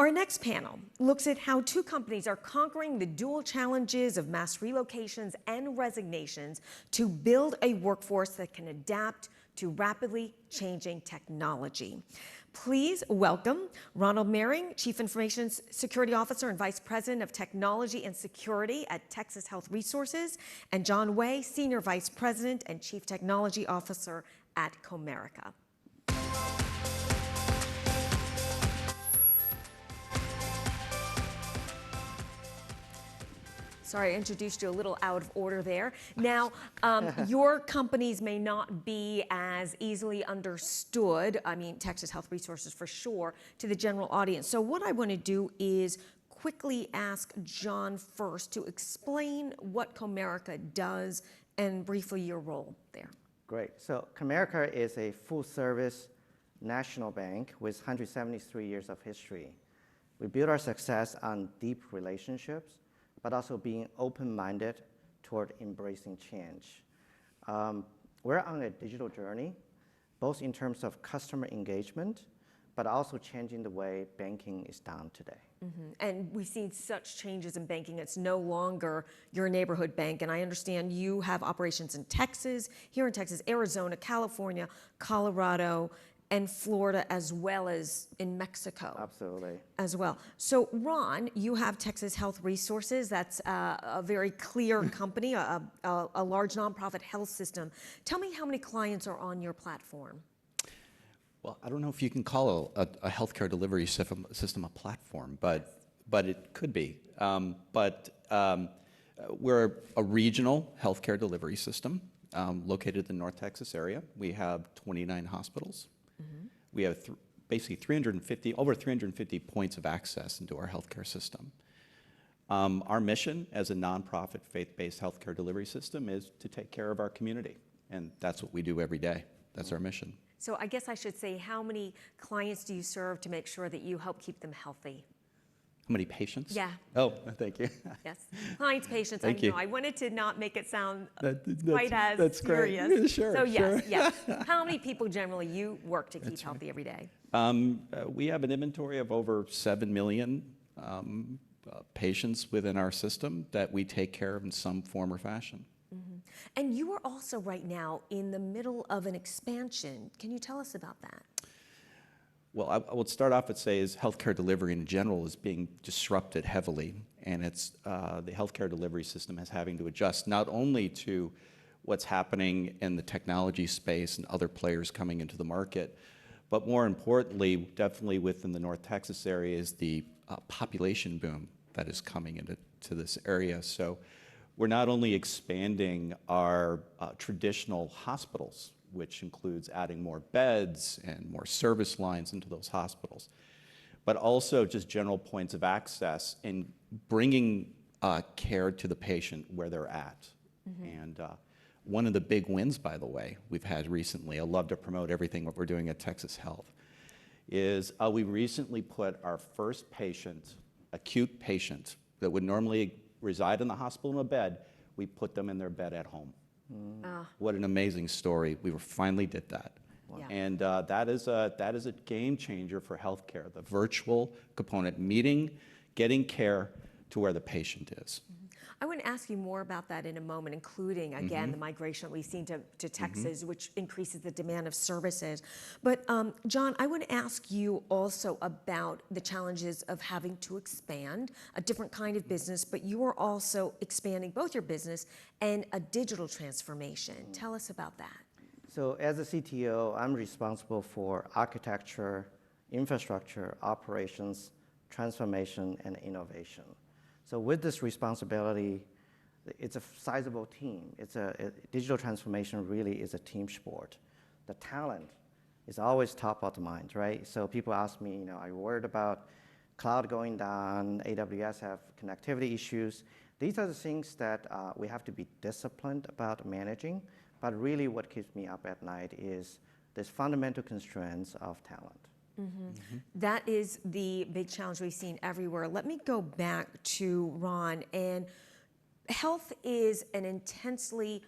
Our next panel looks at how two companies are conquering the dual challenges of mass relocations and resignations to build a workforce that can adapt to rapidly changing technology. Please welcome Ronald Mehring, Chief Information Security Officer and Vice President of Technology and Security at Texas Health Resources, and John Wei, Senior Vice President and Chief Technology Officer at Comerica. Sorry, I introduced you a little out of order there. Now, your companies may not be as easily understood, I mean, Texas Health Resources for sure, to the general audience. So what I want to do is quickly ask John first to explain what Comerica does and briefly your role there. Great. So Comerica is a full-service national bank with 173 years of history. We build our success on deep relationships, but also being open-minded toward embracing change. We're on a digital journey, both in terms of customer engagement, but also changing the way banking is done today. Mm-hmm. And we've seen such changes in banking. It's no longer your neighborhood bank. And I understand you have operations in Texas, here in Texas, Arizona, California, Colorado, and Florida, as well as in Mexico. Absolutely. As well. So Ron, you have Texas Health Resources. That's a very clear company, a large nonprofit health system. Tell me how many clients are on your platform. Well, I don't know if you can call a healthcare delivery system a platform, but it could be. We're a regional healthcare delivery system located in the North Texas area. We have 29 hospitals. Mm-hmm. We have basically over 350 points of access into our healthcare system. Our mission as a nonprofit faith-based healthcare delivery system is to take care of our community, and that's what we do every day. That's our mission. So I guess I should say, how many clients do you serve to make sure that you help keep them healthy? How many patients? Yeah. Oh, thank you. Yes. Clients, patients. Thank you. I wanted to not make it sound quite as serious. Great. Sure. So sure. yes. How many people generally you work to keep healthy every day? We have an inventory of over 7 million patients within our system that we take care of in some form or fashion. Mm-hmm. And you are also right now in the middle of an expansion. Can you tell us about that? Well, I would start off and say is healthcare delivery in general is being disrupted heavily, and it's the healthcare delivery system is having to adjust not only to what's happening in the technology space and other players coming into the market, but more importantly, definitely within the North Texas area is the population boom that is coming into this area. So we're not only expanding our traditional hospitals, which includes adding more beds and more service lines into those hospitals, but also just general points of access and bringing care to the patient where they're at. Mm-hmm. And one of the big wins, by the way, we've had recently, I love to promote everything what we're doing at Texas Health, is we recently put our first patient, acute patient, that would normally reside in the hospital in a bed, we put them in their bed at home. What an amazing story. We finally did that. Wow. Yeah. And that is a game changer for healthcare, the virtual component, getting care to where the patient is. Mm-hmm. I want to ask you more about that in a moment, including, again, mm-hmm. the migration we've seen to Texas, mm-hmm. which increases the demand of services. But John, I want to ask you also about the challenges of having to expand a different kind of business, but you are also expanding both your business and a digital transformation. Mm-hmm. Tell us about that. So as a CTO, I'm responsible for architecture, infrastructure, operations, transformation, and innovation. So with this responsibility, it's a sizable team. Digital transformation really is a team sport. The talent is always top of mind, right? So people ask me, are you worried about cloud going down, AWS have connectivity issues? These are the things that we have to be disciplined about managing, but really what keeps me up at night is this fundamental constraints of talent. Mm-hmm. Mm-hmm. That is the big challenge we've seen everywhere. Let me go back to Ron. And health is an intensely,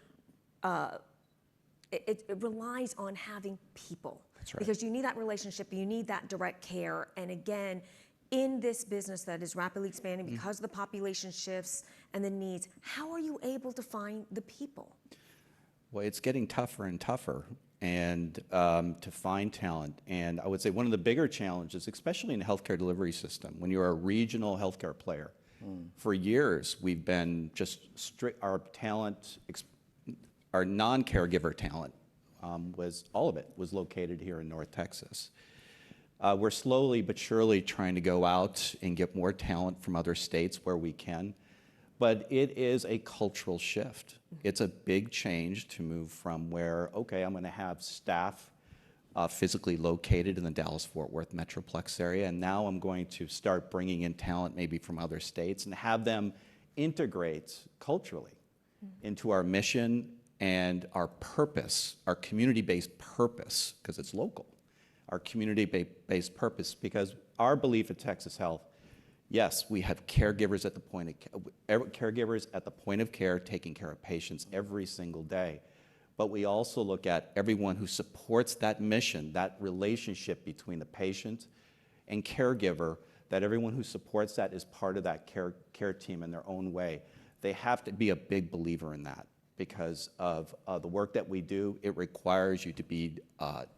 it relies on having people. That's right. Because you need that relationship, you need that direct care. And again, in this business that is rapidly expanding because of the population shifts and the needs, how are you able to find the people? Well, it's getting tougher and tougher and to find talent. And I would say one of the bigger challenges, especially in the healthcare delivery system, when you're a regional healthcare player, for years we've been just our talent, our non-caregiver talent all of it was located here in North Texas. We're slowly but surely trying to go out and get more talent from other states where we can. But it is a cultural shift. It's a big change to move from where, okay, I'm going to have staff physically located in the Dallas-Fort Worth Metroplex area, and now I'm going to start bringing in talent maybe from other states and have them integrate culturally into our mission and our purpose, our community-based purpose, because it's local, our community-based purpose, because our belief at Texas Health, yes, we have caregivers at the point of care taking care of patients every single day. But we also look at everyone who supports that mission, that relationship between the patient and caregiver, that everyone who supports that is part of that care team in their own way. They have to be a big believer in that because of the work that we do. It requires you to be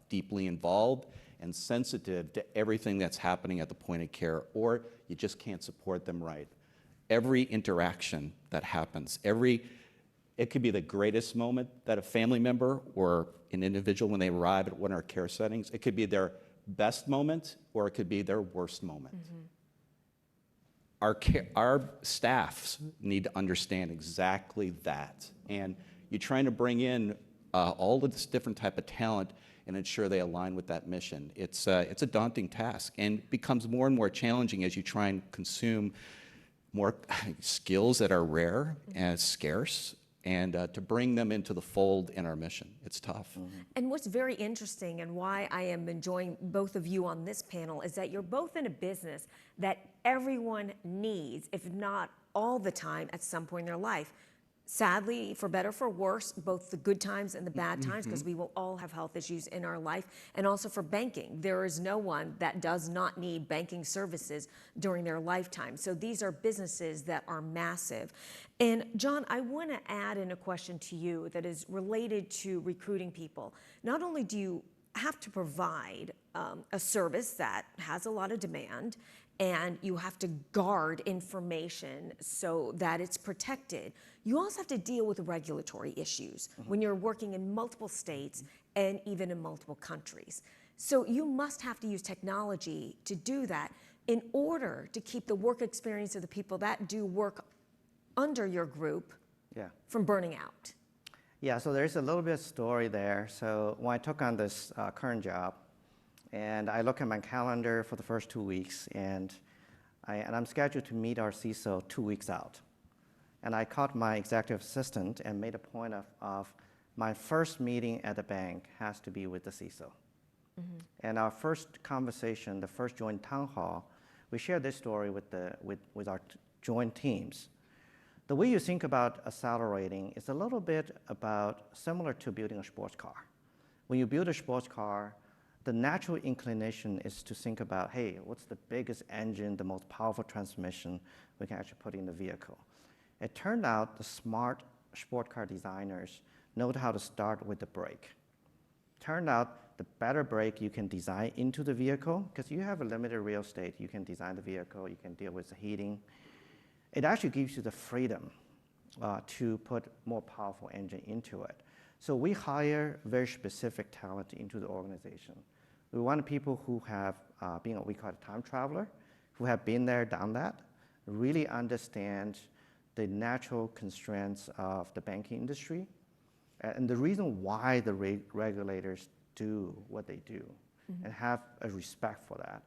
deeply involved and sensitive to everything that's happening at the point of care, or you just can't support them right. Every interaction that happens, it could be the greatest moment that a family member or an individual when they arrive at one of our care settings, it could be their best moment or it could be their worst moment. Our staffs need to understand exactly that. And you're trying to bring in all of this different type of talent and ensure they align with that mission. It's a daunting task and becomes more and more challenging as you try and consume more skills that are rare and scarce, and to bring them into the fold in our mission. It's tough. And what's very interesting and why I am enjoying both of you on this panel is that you're both in a business that everyone needs, if not all the time, at some point in their life. Sadly, for better or for worse, both the good times and the bad times, because we will all have health issues in our life, and also for banking. There is no one that does not need banking services during their lifetime. So these are businesses that are massive. And John, I want to add in a question to you that is related to recruiting people. Not only do you have to provide a service that has a lot of demand, and you have to guard information so that it's protected, you also have to deal with regulatory issues when you're working in multiple states and even in multiple countries. So you must have to use technology to do that in order to keep the work experience of the people that do work under your group from burning out. Yeah, so there's a little bit of story there. So when I took on this current job, and I look at my calendar for the first 2 weeks, and I'm scheduled to meet our CISO 2 weeks out. And I called my executive assistant and made a point of my first meeting at the bank has to be with the CISO. And our first conversation, the first joint town hall, we shared this story with our joint teams. The way you think about accelerating is a little bit similar to building a sports car. When you build a sports car, the natural inclination is to think about, hey, what's the biggest engine, the most powerful transmission we can actually put in the vehicle? It turned out the smart sport car designers know how to start with the brake. Turned out the better brake you can design into the vehicle, because you have a limited real estate, you can design the vehicle, you can deal with the heating. It actually gives you the freedom to put more powerful engine into it. So we hire very specific talent into the organization. We want people who have been what we call a time traveler, who have been there, done that, really understand the natural constraints of the banking industry, and the reason why the regulators do what they do, and have a respect for that.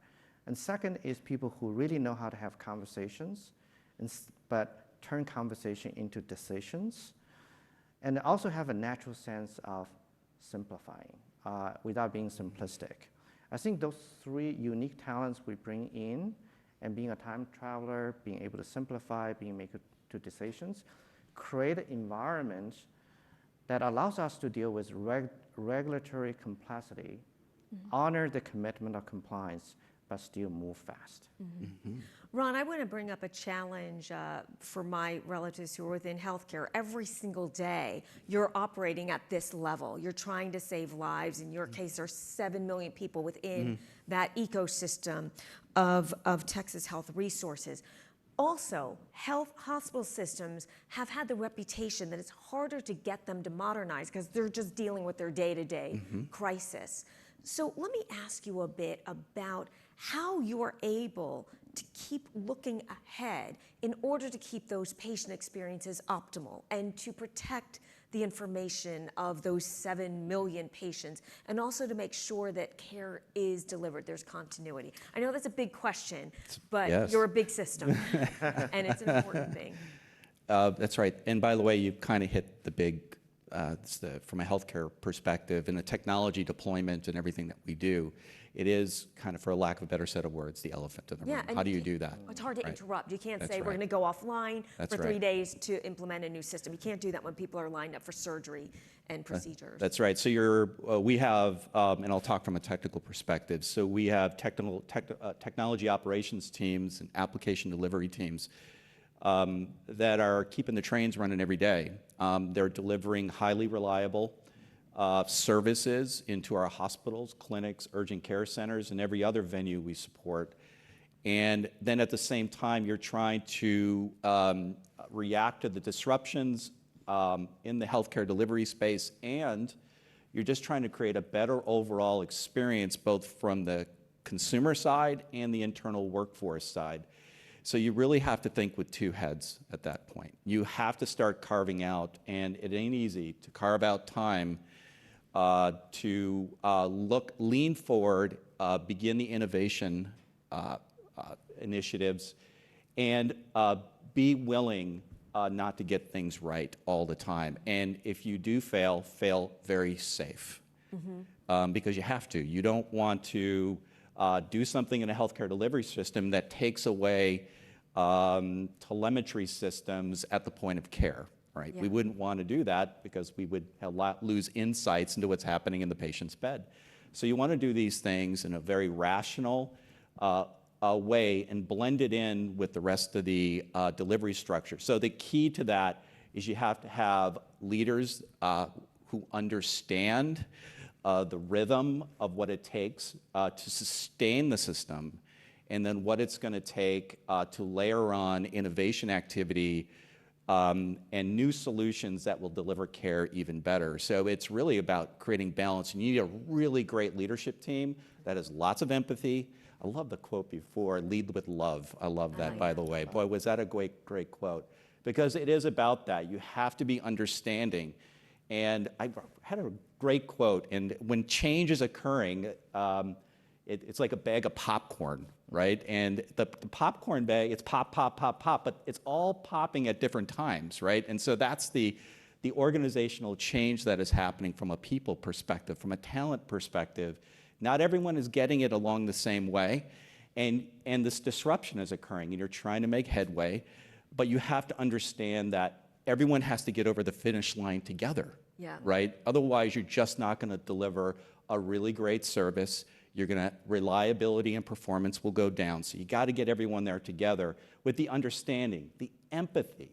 And second is people who really know how to have conversations, but turn conversation into decisions, and also have a natural sense of simplifying without being simplistic. I think those three unique talents we bring in, and being a time traveler, being able to simplify, being able to decisions, create an environment that allows us to deal with regulatory complexity, honor the commitment of compliance, but still move fast. Ron, I want to bring up a challenge for my relatives who are within healthcare. Every single day, you're operating at this level. You're trying to save lives. In your case, there are 7 million people within that ecosystem of Texas Health Resources. Also, hospital systems have had the reputation that it's harder to get them to modernize because they're just dealing with their day-to-day crisis. So let me ask you a bit about how you are able to keep looking ahead in order to keep those patient experiences optimal and to protect the information of those 7 million patients, and also to make sure that care is delivered, there's continuity. I know that's a big question, but Yes. you're a big system, and it's an important thing. That's right. And by the way, you've kind of hit the big, from a healthcare perspective and the technology deployment and everything that we do, it is kind of, for a lack of a better set of words, the elephant in the room. and How do you do that? It's hard to Right. interrupt. You can't That's say we're right. going to go offline That's for 3 right. days to implement a new system. You can't do that when people are lined up for surgery and procedures. That's right. So we have, and I'll talk from a technical perspective. So we have technology operations teams and application delivery teams that are keeping the trains running every day. They're delivering highly reliable services into our hospitals, clinics, urgent care centers, and every other venue we support. And then at the same time, you're trying to react to the disruptions in the healthcare delivery space, and you're just trying to create a better overall experience, both from the consumer side and the internal workforce side. So you really have to think with two heads at that point. You have to start carving out, and it ain't easy to carve out time to lean forward, begin the innovation initiatives, and be willing not to get things right all the time. And if you do fail very safe, because you have to. You don't want to do something in a healthcare delivery system that takes away telemetry systems at the point of care. Right? Yeah. We wouldn't want to do that because we would lose insights into what's happening in the patient's bed. So you want to do these things in a very rational way and blend it in with the rest of the delivery structure. So the key to that is you have to have leaders who understand the rhythm of what it takes to sustain the system, and then what it's going to take to layer on innovation activity and new solutions that will deliver care even better. So it's really about creating balance. And you need a really great leadership team that has lots of empathy. I love the quote before, lead with love. I love that, by the way. Boy, was that a great quote. Because it is about that. You have to be understanding. And I had a great quote. And when change is occurring, it's like a bag of popcorn, right? And the popcorn bag, it's pop, pop, pop, pop, but it's all popping at different times, right? And so that's the organizational change that is happening from a people perspective, from a talent perspective. Not everyone is getting it along the same way, and this disruption is occurring, and you're trying to make headway, but you have to understand that everyone has to get over the finish line together, right? Otherwise, you're just not going to deliver a really great service. Reliability and performance will go down. So you got to get everyone there together with the understanding, the empathy,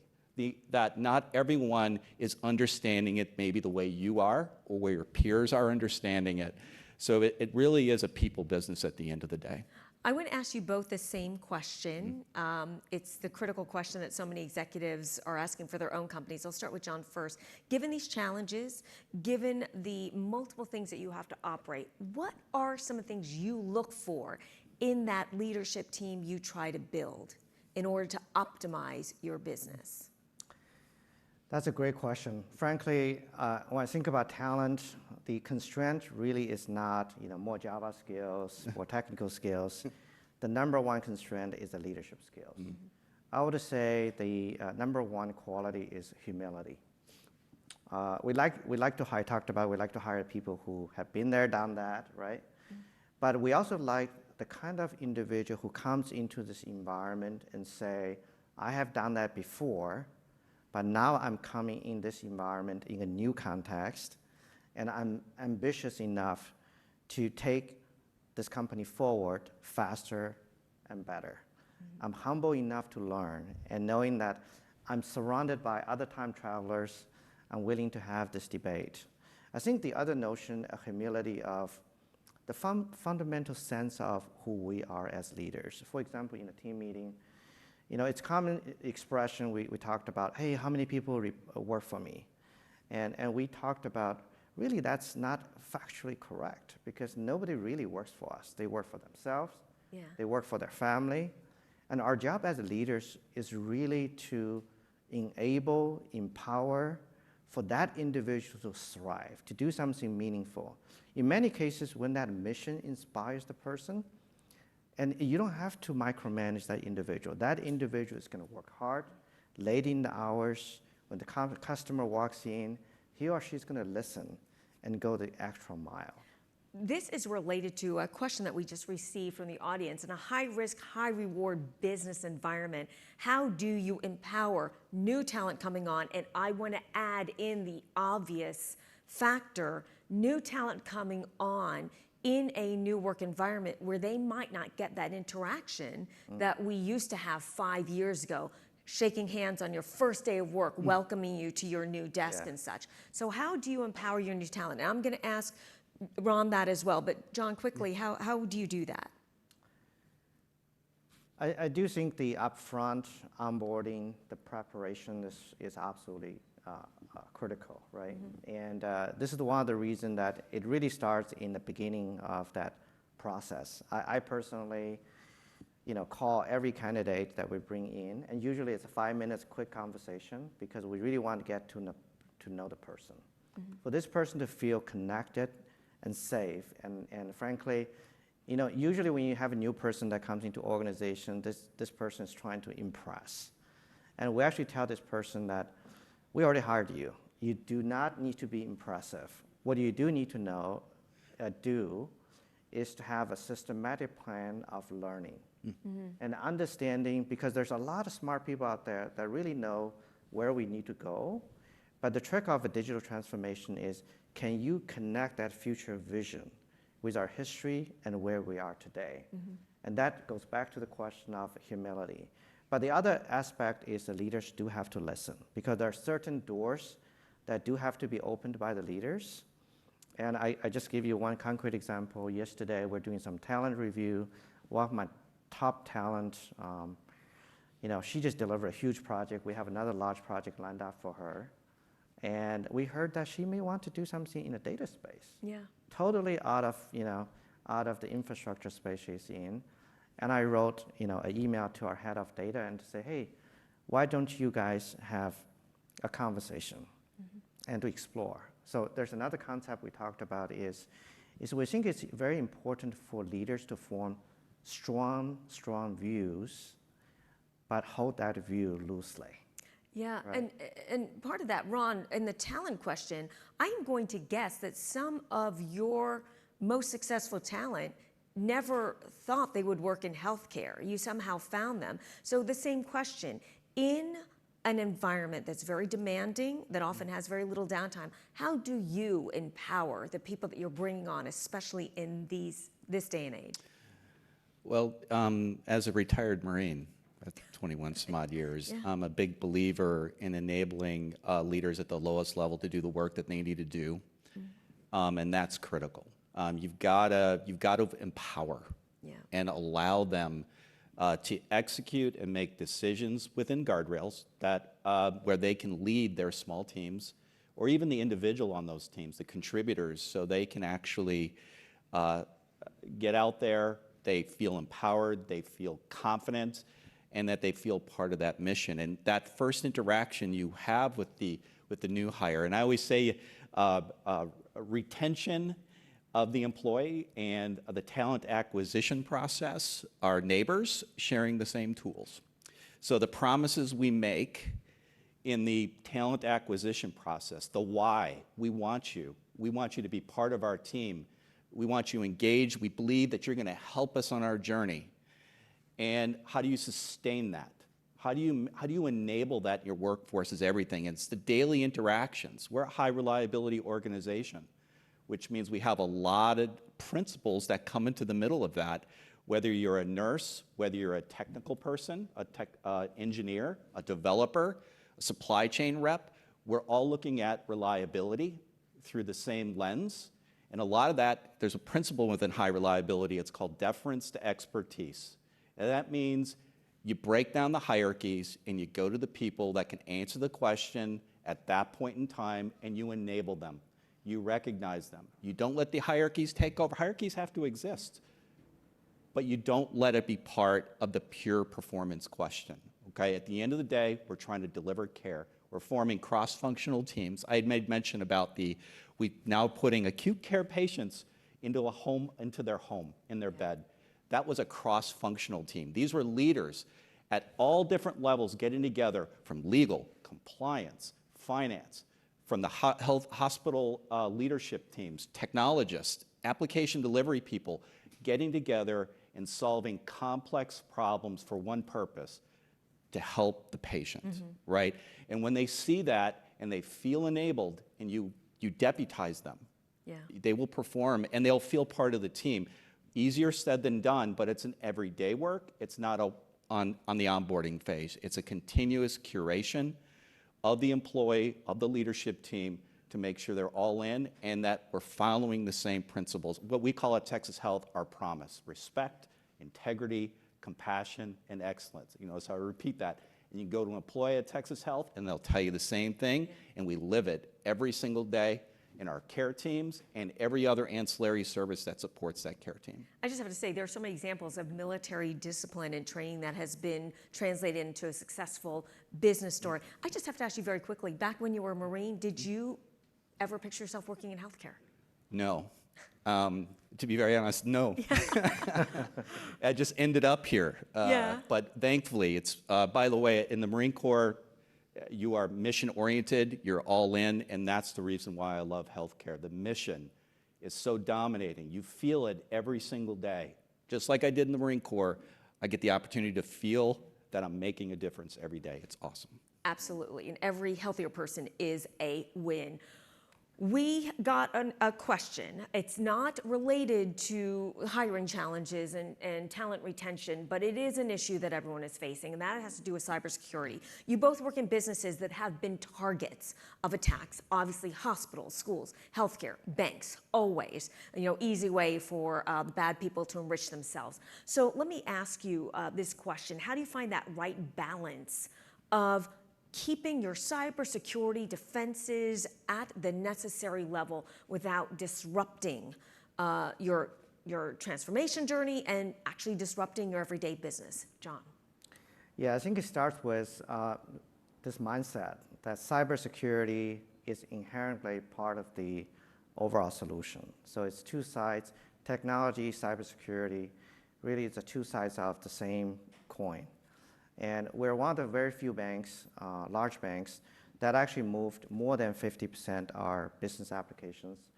that not everyone is understanding it maybe the way you are or where your peers are understanding it. So it really is a people business at the end of the day. I want to ask you both the same question. It's the critical question that so many executives are asking for their own companies. I'll start with John first. Given these challenges, given the multiple things that you have to operate, what are some of the things you look for in that leadership team you try to build in order to optimize your business? That's a great question. Frankly, when I think about talent, the constraint really is not more Java skills or technical skills. The number one constraint is the leadership skills. I would say the number one quality is humility. We like to hire people who have been there, done that, right? But we also like the kind of individual who comes into this environment and say, I have done that before, but now I'm coming in this environment in a new context, and I'm ambitious enough to take this company forward faster and better. I'm humble enough to learn, and knowing that I'm surrounded by other time travelers, I'm willing to have this debate. I think the other notion of humility of the fundamental sense of who we are as leaders. For example, in a team meeting, it's common expression we talked about, hey, how many people work for me? And we talked about, really that's not factually correct because nobody really works for us. They work for themselves, they work for their family, and our job as leaders is really to enable, empower for that individual to thrive, to do something meaningful. In many cases, when that mission inspires the person, and you don't have to micromanage that individual. That individual is going to work hard, late in the hours. When the customer walks in, he or she's going to listen and go the extra mile. This is related to a question that we just received from the audience. In a high-risk, high-reward business environment, how do you empower new talent coming on? And I want to add in the obvious factor, new talent coming on in a new work environment where they might not get that interaction that we used to have 5 years ago, shaking hands on your first day of work, welcoming you to your new desk and such. So how do you empower your new talent? And I'm going to ask Ron that as well, but John, quickly, how do you do that? I do think the upfront onboarding, the preparation is absolutely critical, right? And this is one of the reasons that it really starts in the beginning of that process. I personally, call every candidate that we bring in, and usually it's a 5 minutes quick conversation because we really want to get to know the person. For this person to feel connected and safe, and frankly, usually when you have a new person that comes into organization, this person is trying to impress. And we actually tell this person that we already hired you. You do not need to be impressive. What you do need to do is to have a systematic plan of learning and understanding, because there's a lot of smart people out there that really know where we need to go. But the trick of a digital transformation is, can you connect that future vision with our history and where we are today? And that goes back to the question of humility. But the other aspect is the leaders do have to listen, because there are certain doors that do have to be opened by the leaders. And I just give you one concrete example. Yesterday, we're doing some talent review. One of my top talent, she just delivered a huge project. We have another large project lined up for her. And we heard that she may want to do something in a data space. Totally out of the infrastructure space she's in. And I wrote, an email to our head of data and to say, hey, why don't you guys have a conversation and to explore? So there's another concept we talked about is we think it's very important for leaders to form strong views, but hold that view loosely. Yeah, Right. and part of that, Ron, in the talent question, I am going to guess that some of your most successful talent never thought they would work in healthcare. You somehow found them. So the same question, in an environment that's very demanding, that often has very little downtime, how do you empower the people that you're bringing on, especially in this day and age? Well, as a retired Marine, at 21 some odd years, I'm a big believer in enabling leaders at the lowest level to do the work that they need to do, and that's critical. You've got to empower and allow them to execute and make decisions within guardrails that where they can lead their small teams, or even the individual on those teams, the contributors, so they can actually get out there. They feel empowered, they feel confident, and that they feel part of that mission. And that first interaction you have with the new hire, and I always say retention of the employee and the talent acquisition process are neighbors sharing the same tools. So the promises we make in the talent acquisition process, the why, we want you to be part of our team, we want you engaged, we believe that you're going to help us on our journey. And how do you sustain that? How do you enable that in your workforce is everything. It's the daily interactions. We're a high reliability organization, which means we have a lot of principles that come into the middle of that, whether you're a nurse, whether you're a technical person, a engineer, a developer, a supply chain rep, we're all looking at reliability through the same lens. And a lot of that, there's a principle within high reliability, it's called deference to expertise. And that means you break down the hierarchies and you go to the people that can answer the question at that point in time, and you enable them. You recognize them. You don't let the hierarchies take over. Hierarchies have to exist, but you don't let it be part of the pure performance question, okay? At the end of the day, we're trying to deliver care. We're forming cross-functional teams. I had made mention about we now putting acute care patients into their home, in their bed. That was a cross-functional team. These were leaders at all different levels getting together from legal, compliance, finance, from the hospital leadership teams, technologists, application delivery people, getting together and solving complex problems for one purpose, to help the patient, right? And when they see that and they feel enabled and you deputize them, they will perform and they'll feel part of the team. Easier said than done, but it's an everyday work. It's not on the onboarding phase. It's a continuous curation of the employee, of the leadership team, to make sure they're all in and that we're following the same principles. What we call at Texas Health our promise: respect, integrity, compassion, and excellence. So I repeat that. And you can go to an employee at Texas Health and they'll tell you the same thing, and we live it every single day in our care teams and every other ancillary service that supports that care team. I just have to say, there are so many examples of military discipline and training that has been translated into a successful business story. I just have to ask you very quickly, back when you were a Marine, did you ever picture yourself working in healthcare? No. To be very honest, no. I just ended up here. But thankfully, it's, by the way, in the Marine Corps, you are mission-oriented, you're all in, and that's the reason why I love healthcare. The mission is so dominating. You feel it every single day. Just like I did in the Marine Corps, I get the opportunity to feel that I'm making a difference every day. It's awesome. Absolutely, and every healthier person is a win. We got a question. It's not related to hiring challenges and talent retention, but it is an issue that everyone is facing, and that has to do with cybersecurity. You both work in businesses that have been targets of attacks. Obviously, hospitals, schools, healthcare, banks, always, easy way for the bad people to enrich themselves. So let me ask you this question. How do you find that right balance of keeping your cybersecurity defenses at the necessary level without disrupting your transformation journey and actually disrupting your everyday business? John. Yeah, I think it starts with this mindset that cybersecurity is inherently part of the overall solution. So it's two sides: technology, cybersecurity. Really, it's the two sides of the same coin. And we're one of the very few banks, large banks, that actually moved more than 50% of our business applications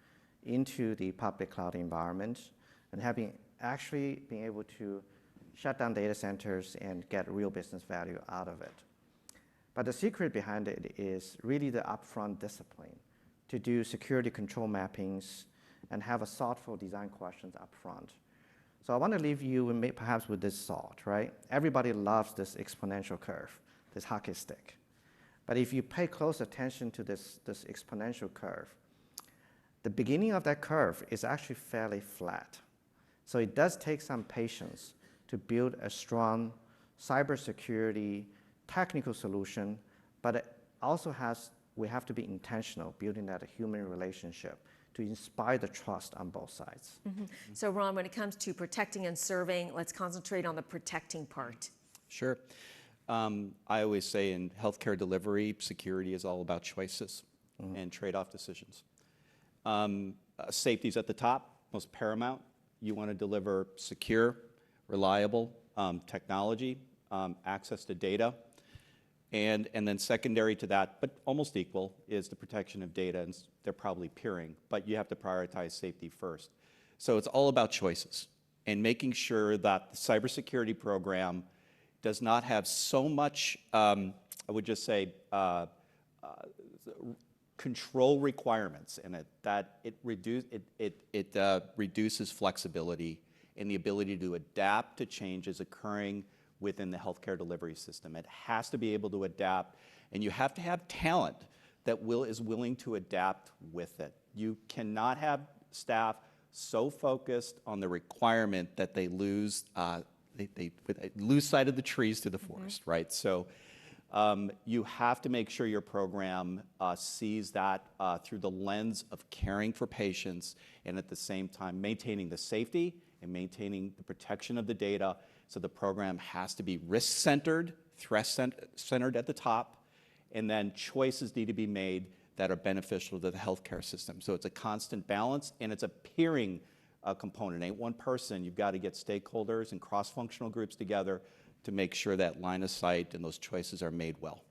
into the public cloud environment, and having actually been able to shut down data centers and get real business value out of it. But the secret behind it is really the upfront discipline to do security control mappings and have a thoughtful design questions upfront. So I want to leave you perhaps with this thought, right? Everybody loves this exponential curve, this hockey stick. But if you pay close attention to this exponential curve, the beginning of that curve is actually fairly flat. So it does take some patience to build a strong cybersecurity technical solution, but it also we have to be intentional, building that human relationship to inspire the trust on both sides. So Ron, when it comes to protecting and serving, let's concentrate on the protecting part. Sure. I always say in healthcare delivery, security is all about choices and trade-off decisions. Safety's at the top, most paramount. You want to deliver secure, reliable technology, access to data. And then secondary to that, but almost equal, is the protection of data, and they're probably peering, but you have to prioritize safety first. So it's all about choices and making sure that the cybersecurity program does not have so much, I would just say, control requirements, and it reduces flexibility and the ability to adapt to changes occurring within the healthcare delivery system. It has to be able to adapt, and you have to have talent that is willing to adapt with it. You cannot have staff so focused on the requirement that they lose lose sight of the trees to the forest, right? So you have to make sure your program sees that through the lens of caring for patients and at the same time maintaining the safety and maintaining the protection of the data. So the program has to be risk-centered, threat-centered at the top, and then choices need to be made that are beneficial to the healthcare system. So it's a constant balance, and it's a peering component. It ain't one person. You've got to get stakeholders and cross-functional groups together to make sure that line of sight and those choices are made well.